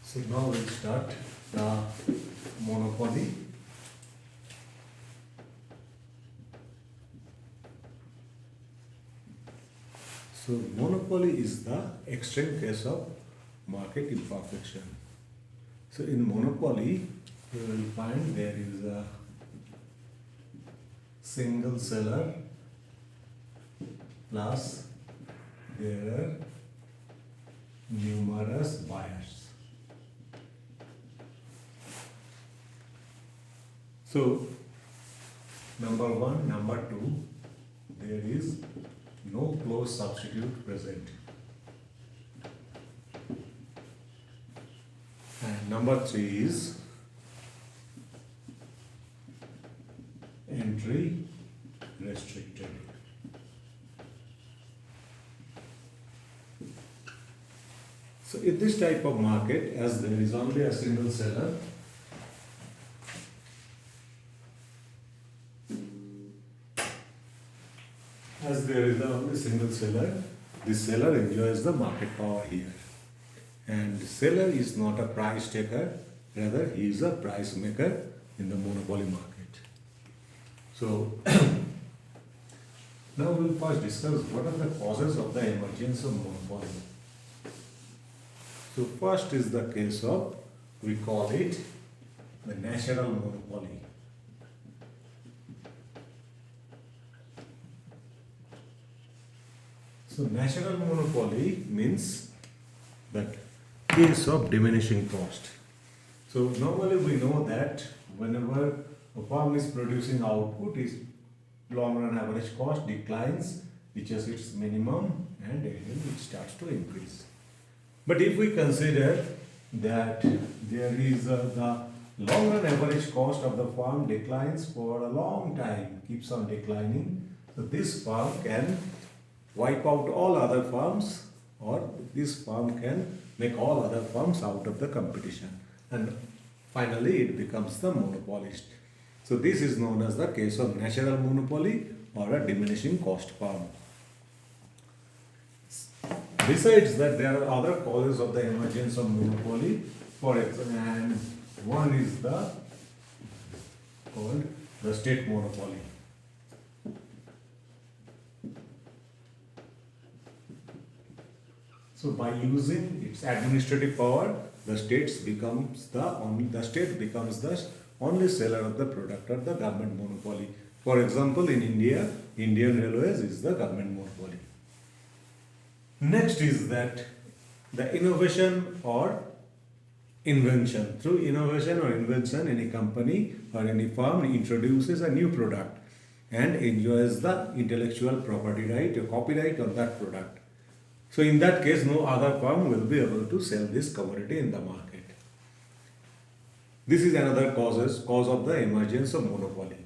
So now we'll start the monopoly. So monopoly is the extreme case of market imperfection. So in monopoly, you will find there is a single seller plus there are numerous buyers. So number one, number two, there is no close substitute present. And number three is entry restricted. So in this type of market, as there is only a single seller, as there is only single seller, the seller enjoys the market power here. And seller is not a price taker, rather he is a price maker in the monopoly market. So now we will first discuss what are the causes of the emergence of monopoly. So first is the case of, we call it the natural monopoly. So natural monopoly means that case of diminishing cost. So normally we know that whenever a firm is producing output, its long run average cost declines, reaches its minimum, and then it starts to increase. But if we consider that there is the long run average cost of the firm declines for a long time, keeps on declining, so this firm can wipe out all other firms, or this firm can make all other firms out of the competition, and finally it becomes the monopolist. So this is known as the case of natural monopoly or a diminishing cost firm. Besides that, there are other causes of the emergence of monopoly. For example, and one is the called the state monopoly. So by using its administrative power, the state becomes the only seller of the product or the government monopoly. For example, in India, Indian Railways is the government monopoly. Next is that the innovation or invention. Through innovation or invention, any company or any firm introduces a new product and enjoys the intellectual property right or copyright on that product. So in that case, no other firm will be able to sell this commodity in the market. This is another cause of the emergence of monopoly.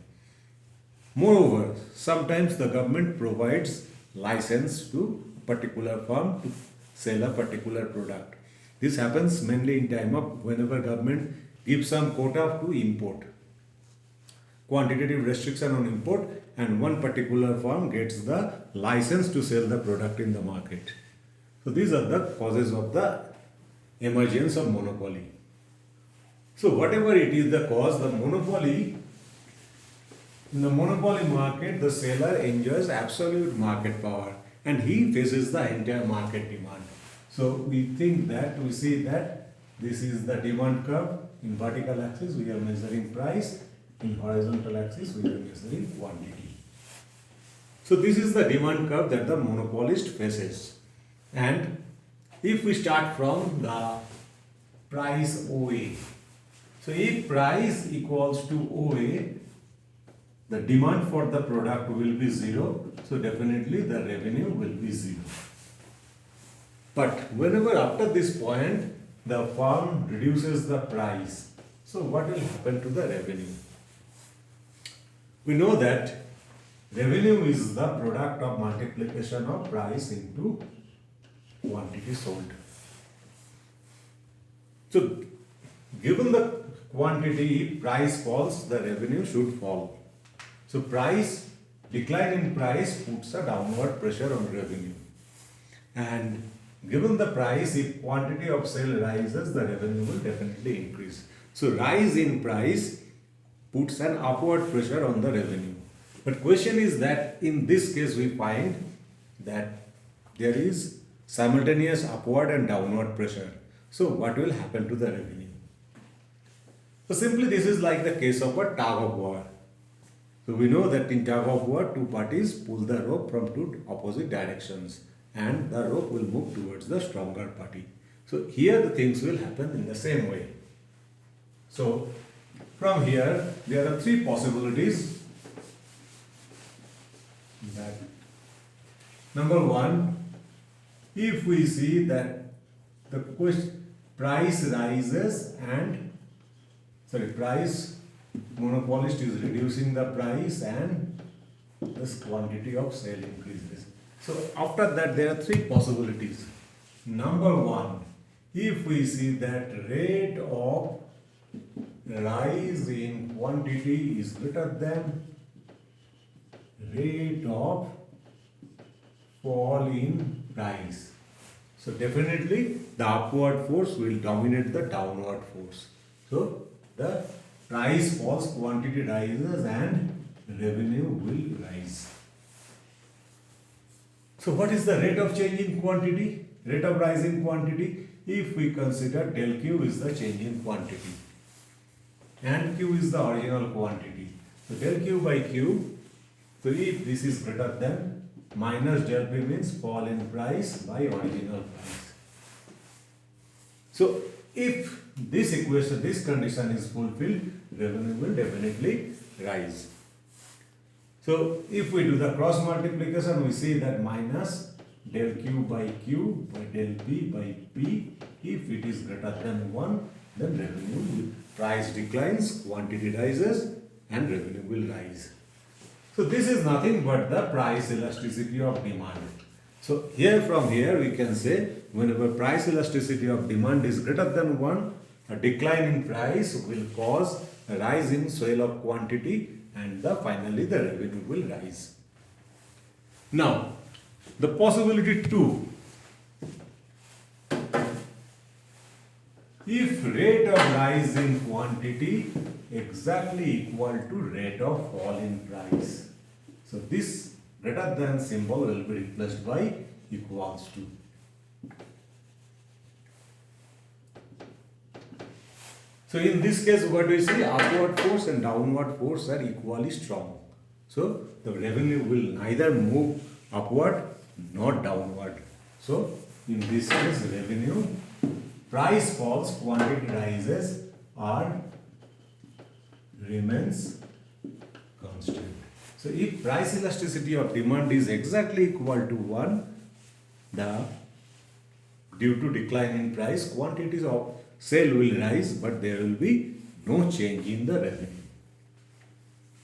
Moreover, sometimes the government provides license to a particular firm to sell a particular product. This happens mainly in time of whenever government gives some quota to import, quantitative restriction on import, and one particular firm gets the license to sell the product in the market. So these are the causes of the emergence of monopoly. So whatever it is the cause, the monopoly, in the monopoly market, the seller enjoys absolute market power and he faces the entire market demand. So we see that this is the demand curve. In vertical axis we are measuring price, in horizontal axis we are measuring quantity. So this is the demand curve that the monopolist faces. And if we start from the price OA, so if price equals to OA, the demand for the product will be zero, so definitely the revenue will be zero. But whenever after this point the firm reduces the price, so what will happen to the revenue? We know that revenue is the product of multiplication of price into quantity sold. So given the quantity, if price falls, the revenue should fall. So decline in price puts a downward pressure on revenue. And Given the price, if quantity of sale rises, the revenue will definitely increase. So rise in price puts an upward pressure on the revenue. But question is that in this case we find that there is simultaneous upward and downward pressure. So what will happen to the revenue? So simply this is like the case of a tug of war. So we know that in tug of war, two parties pull the rope from two opposite directions and the rope will move towards the stronger party. So here the things will happen in the same way. So from here there are three possibilities. That number one, if we see that the price rises and price monopolist is reducing the price and this quantity of sale increases. So after that there are three possibilities. Number one, if we see that rate of rise in quantity is greater than rate of fall in price. So definitely the upward force will dominate the downward force. So the price falls, quantity rises and revenue will rise. So what is the rate of change in quantity? Rate of rise in quantity? If we consider del Q is the change in quantity and Q is the original quantity. So del Q by Q, so if this is greater than minus del P means fall in price by original price. So if this equation, this condition is fulfilled, revenue will definitely rise. So if we do the cross multiplication, we see that minus del Q by Q by del P by P, if it is greater than 1, then revenue will, price declines, quantity rises and revenue will rise. So this is nothing but the price elasticity of demand. So here from here we can say whenever price elasticity of demand is greater than 1, a decline in price will cause a rise in sale of quantity and finally the revenue will rise. Now, the possibility 2. If rate of rise in quantity exactly equal to rate of fall in price. So this greater than symbol will be replaced by equals to. So in this case what we see, upward force and downward force are equally strong. So the revenue will neither move upward nor downward. So in this case revenue, price falls, quantity rises or remains constant. So if price elasticity of demand is exactly equal to 1, due to decline in price, quantities of sale will rise, but there will be no change in the revenue.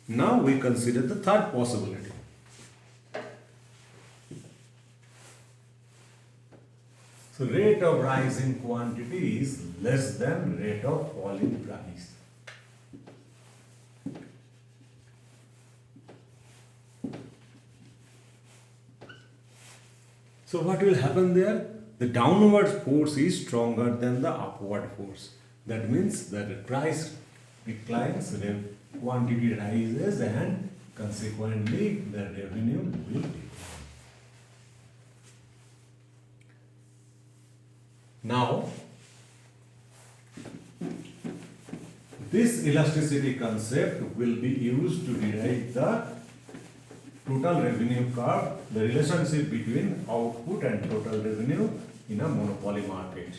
Now we consider the third possibility. So rate of rise in quantity is less than rate of fall in price. So what will happen there? The downward force is stronger than the upward force. That means that the price declines, the quantity rises and consequently the revenue will decline. Now, this elasticity concept will be used to derive the total revenue curve, the relationship between output and total revenue in a monopoly market.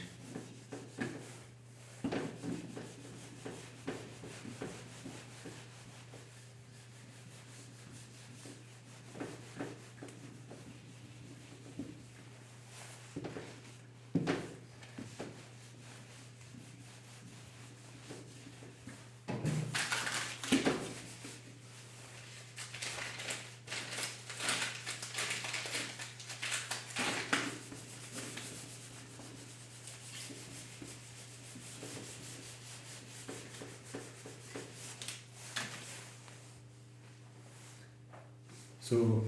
So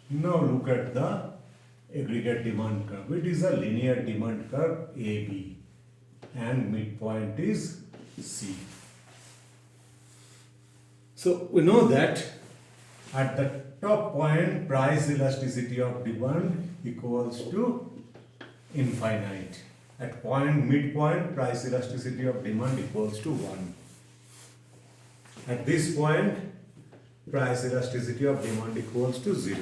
now look at the aggregate demand curve. It is a linear demand curve AB and midpoint is C. So we know that at the top point price elasticity of demand equals to infinite. At point midpoint price elasticity of demand equals to 1. At this point price elasticity of demand equals to 0.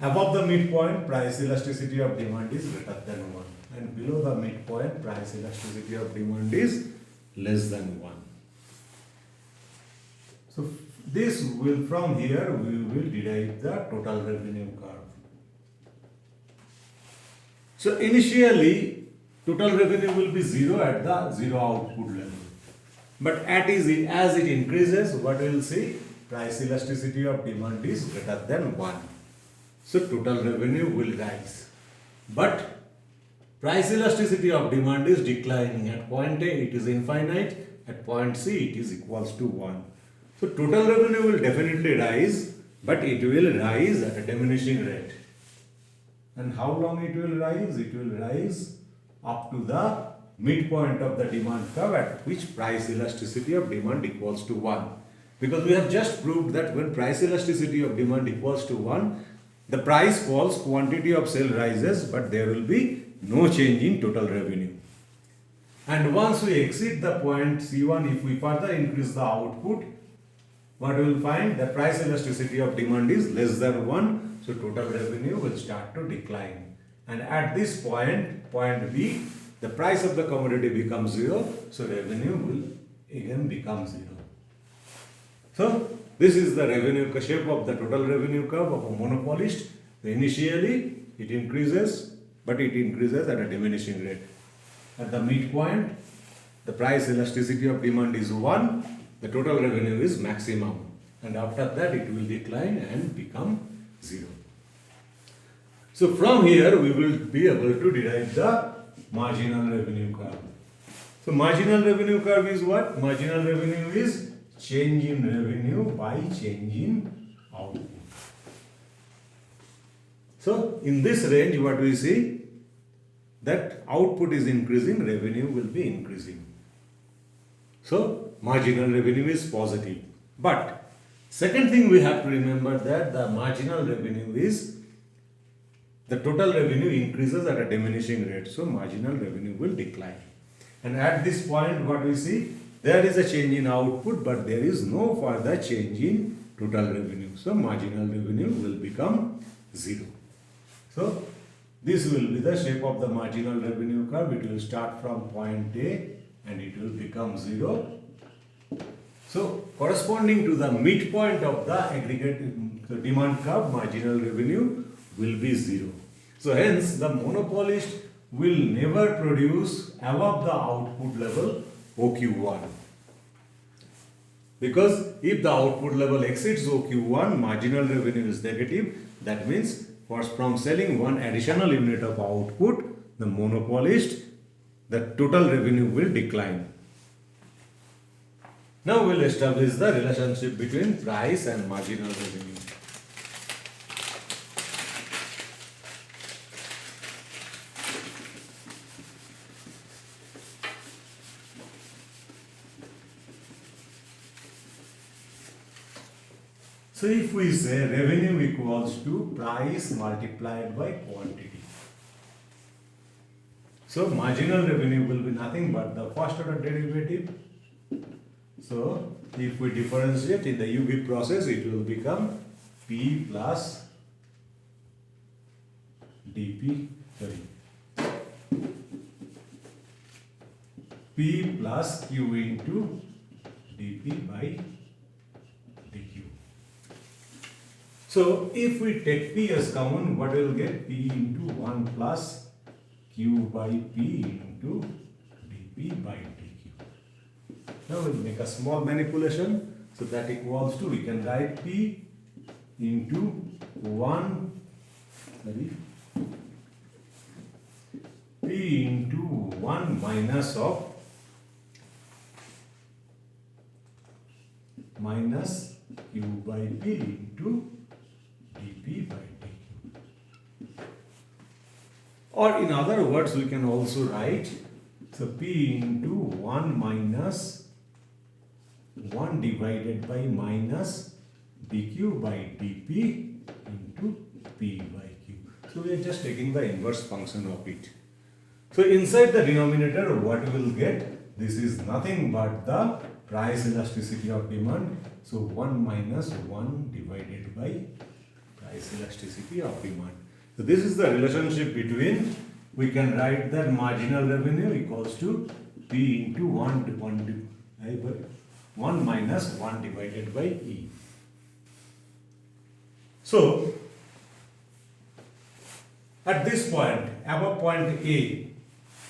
Above the midpoint price elasticity of demand is greater than 1, and below the midpoint price elasticity of demand is less than 1. So this will, from here we will derive the total revenue curve. So initially total revenue will be 0 at the 0 output level. But as it increases, what we will see? Price elasticity of demand is greater than 1. So total revenue will rise. But price elasticity of demand is declining. At point A it is infinite, at point C it is equals to 1. So total revenue will definitely rise, but it will rise at a diminishing rate. And how long it will rise? It will rise up to the midpoint of the demand curve, at which price elasticity of demand equals to 1. Because we have just proved that when price elasticity of demand equals to 1, the price falls, quantity of sale rises, but there will be no change in total revenue. And once we exceed the point C1, if we further increase the output, what we will find? The price elasticity of demand is less than 1, so total revenue will start to decline. And at this point, point B, the price of the commodity becomes 0, so revenue will again become 0. So this is the revenue shape of the total revenue curve of a monopolist. Initially it increases, but it increases at a diminishing rate. At the midpoint, the price elasticity of demand is 1, the total revenue is maximum, and after that it will decline and become 0. So from here we will be able to derive the marginal revenue curve. So marginal revenue curve is what? Marginal revenue is change in revenue by change in output. So in this range what we see, that output is increasing, revenue will be increasing. So marginal revenue is positive. But second thing we have to remember, that the marginal revenue is, the total revenue increases at a diminishing rate. So marginal revenue will decline. And at this point what we see, there is a change in output, but there is no further change in total revenue. So marginal revenue will become 0. So this will be the shape of the marginal revenue curve. It will start from point A and it will become 0. So corresponding to the midpoint of the aggregate demand curve, marginal revenue will be 0. So hence the monopolist will never produce above the output level OQ1. Because if the output level exceeds OQ1, marginal revenue is negative. That means from selling one additional unit of output, the monopolist, the total revenue will decline. Now we'll establish the relationship between price and marginal revenue. So if we say revenue equals to price multiplied by quantity. So marginal revenue will be nothing but the first order derivative. So if we differentiate in the UV process, it will become P plus dP, P plus Q into dP by dQ. So if we take P as common, what we will get? P into 1 plus Q by P into dP by dQ. Now we'll make a small manipulation. So that equals to, we can write P into 1, P into 1 minus of minus Q by P into dP by dQ. Or in other words, we can also write, so P into 1 minus 1 divided by minus dq by dp into p by q. So we are just taking the inverse function of it. So inside the denominator, what we will get? This is nothing but the price elasticity of demand. So 1 minus 1 divided by price elasticity of demand. So this is the relationship between, we can write that marginal revenue equals to P into 1 minus 1 divided by E. So at this point, above point A, E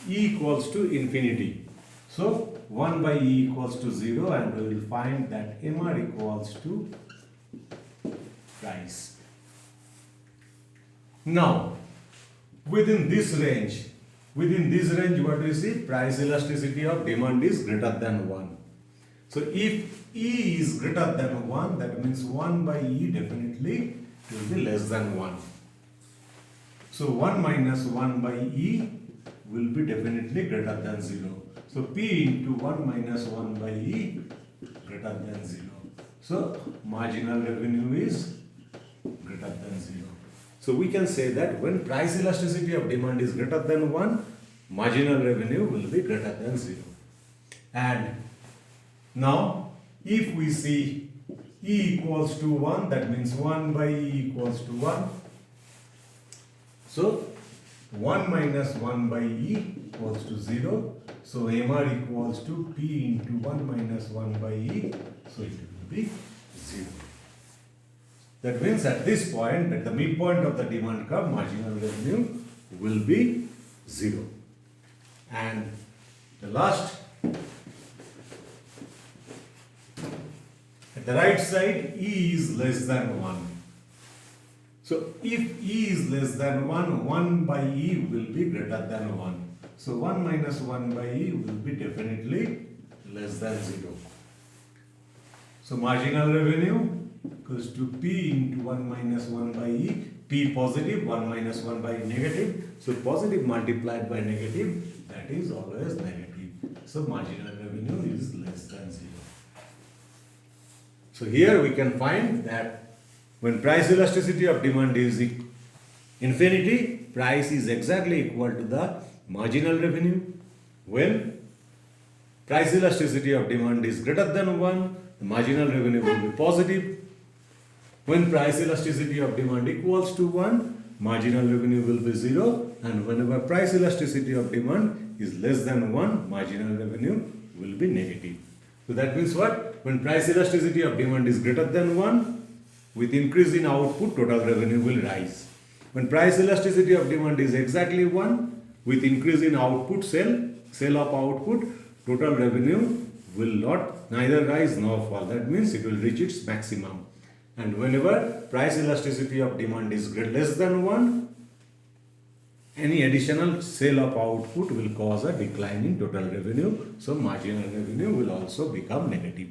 equals to infinity. So 1 by E equals to 0, and we will find that MR equals to price. Now, within this range, what do you see? Price elasticity of demand is greater than 1. So if E is greater than 1, that means 1 by E definitely will be less than 1. So 1 minus 1 by E will be definitely greater than 0. So P into 1 minus 1 by E greater than 0. So marginal revenue is greater than 0. So we can say that when price elasticity of demand is greater than 1, marginal revenue will be greater than 0. And now if we see E equals to 1, that means 1 by E equals to 1. So 1 minus 1 by E equals to 0. So MR equals to P into 1 minus 1 by E. So it will be 0. That means at this point, at the midpoint of the demand curve, marginal revenue will be 0. And the last, at the right side, E is less than 1. So if E is less than 1, 1 by E will be greater than 1. So 1 minus 1 by E will be definitely less than 0. So marginal revenue equals to P into 1 minus 1 by E. P positive, 1 minus 1 by negative. So positive multiplied by negative, that is always negative. So marginal revenue is less than 0. So here we can find that when price elasticity of demand is infinity, price is exactly equal to the marginal revenue. When price elasticity of demand is greater than 1, the marginal revenue will be positive. When price elasticity of demand equals to 1, marginal revenue will be 0, and whenever price elasticity of demand is less than 1, marginal revenue will be negative. So that means what? When price elasticity of demand is greater than 1, with increase in output, total revenue will rise. When price elasticity of demand is exactly 1, with increase in output, sale of output, total revenue will neither rise nor fall. That means it will reach its maximum. And whenever price elasticity of demand is less than 1, any additional sale of output will cause a decline in total revenue. So marginal revenue will also become negative.